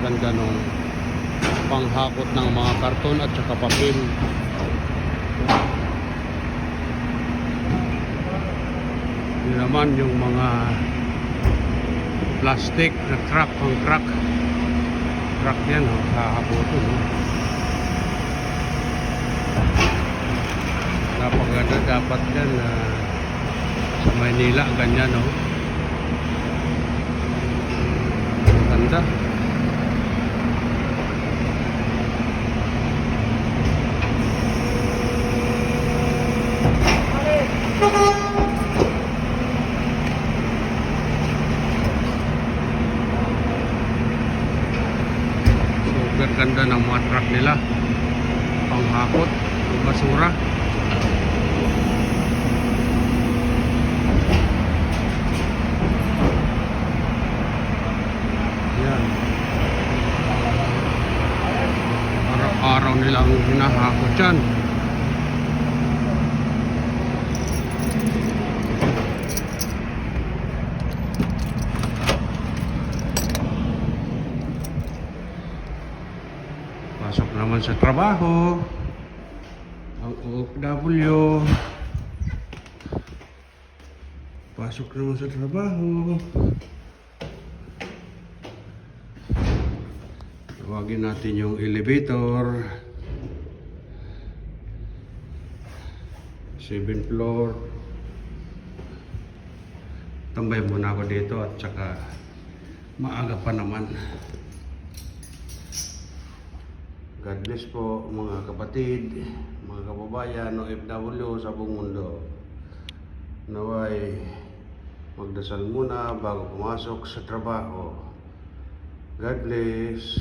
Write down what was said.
Napakaganda nung panghakot ng mga karton at saka papel. Yun naman yung mga plastic na truck, ang truck yan, hahakotin, no? Napakaganda dapat yan sa Maynila, ganyan, no? Ganda. Super ganda ng mga truck nila, panghakot ng basura. Yan, araw-araw nilang hinahakot yan. Pasok naman sa trabaho ang OFW. Pasok naman sa trabaho. Tawagin natin yung elevator. 7th floor. Tambay muna ako dito at saka maaga pa naman. God bless po mga kapatid, mga kababayan, OFW sa buong mundo. Naway magdasal muna bago pumasok sa trabaho. God bless.